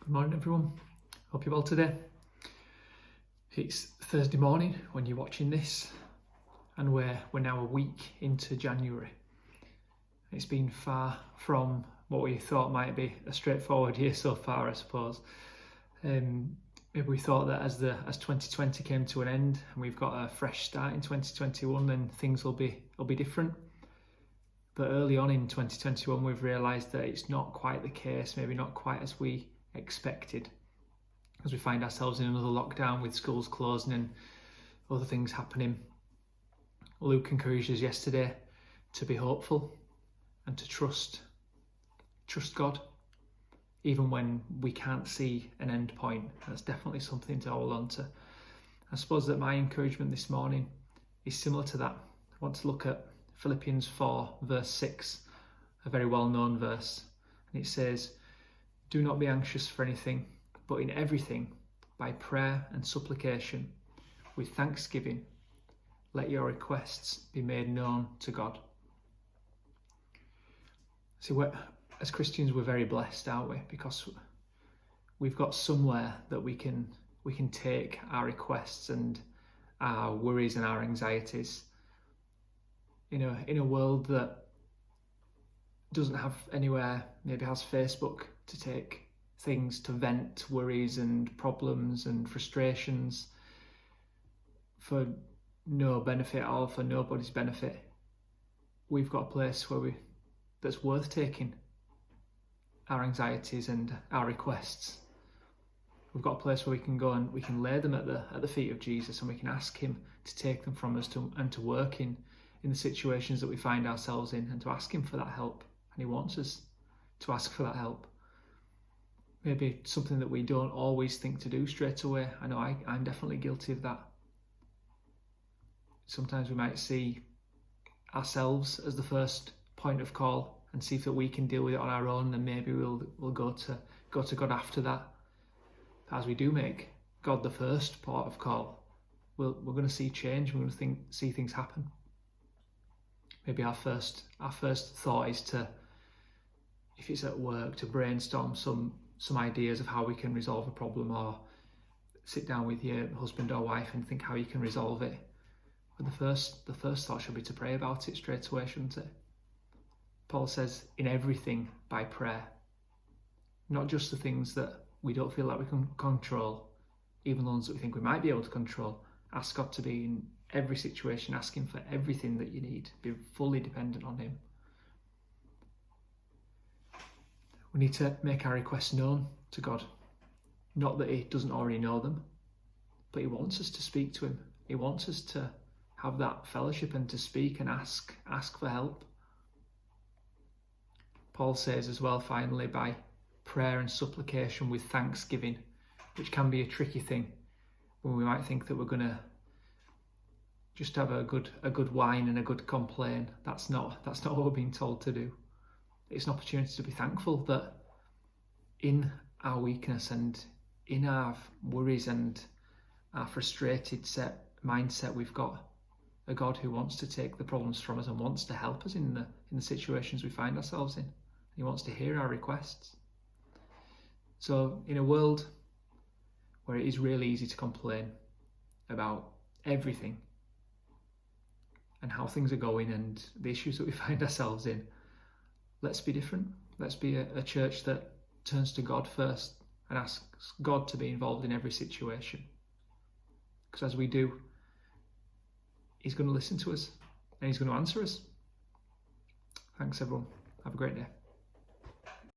Good morning, everyone. Hope you're well today. It's Thursday morning when you're watching this, and we're now a week into January. It's been far from what we thought might be a straightforward year so far, I suppose. Maybe we thought that as 2020 came to an end and we've got a fresh start in 2021, then things will be different. But early on in 2021, we've realised that it's not quite the case, maybe not quite as we expected, as we find ourselves in another lockdown with schools closing and other things happening. Luke encouraged us yesterday to be hopeful and to trust God, even when we can't see an end point. That's definitely something to hold on to. I suppose that my encouragement this morning is similar to that. I want to look at Philippians 4 verse 6, a very well-known verse, and it says, "Do not be anxious for anything, but in everything, by prayer and supplication, with thanksgiving, let your requests be made known to God." See, as Christians, we're very blessed, aren't we? Because we've got somewhere that we can take our requests and our worries and our anxieties. In a world that doesn't have anywhere, maybe has Facebook to take things, to vent worries and problems and frustrations for no benefit at all, for nobody's benefit. We've got a place that's worth taking our anxieties and our requests. We've got a place where we can go and we can lay them at the feet of Jesus, and we can ask him to take them from us and to work in the situations that we find ourselves in, and to ask him for that help. And he wants us to ask for that help. Maybe something that we don't always think to do straight away. I know I'm definitely guilty of that. Sometimes we might see ourselves as the first point of call and see if we can deal with it on our own, and maybe we'll go to God after that. But as we do make God the first port of call, we're going to see change. We're going to see things happen. Maybe our first thought is to, if it's at work, to brainstorm some ideas of how we can resolve a problem, or sit down with your husband or wife and think how you can resolve it. But the first thought should be to pray about it straight away, shouldn't it? Paul says, in everything by prayer. Not just the things that we don't feel like we can control, even the ones that we think we might be able to control. Ask God to be in every situation, ask him for everything that you need. Be fully dependent on him. We need to make our requests known to God. Not that he doesn't already know them, but he wants us to speak to him. He wants us to have that fellowship and to speak and ask for help. Paul says as well, finally, by prayer and supplication with thanksgiving, which can be a tricky thing when we might think that we're going to just have a good whine and a good complain. That's not what we're being told to do. It's an opportunity to be thankful that in our weakness and in our worries and our frustrated mindset, we've got a God who wants to take the problems from us and wants to help us in the situations we find ourselves in. He wants to hear our requests. So in a world where it is really easy to complain about everything and how things are going and the issues that we find ourselves in, let's be different. Let's be a church that turns to God first and asks God to be involved in every situation. Because as we do, he's going to listen to us and he's going to answer us. Thanks, everyone. Have a great day.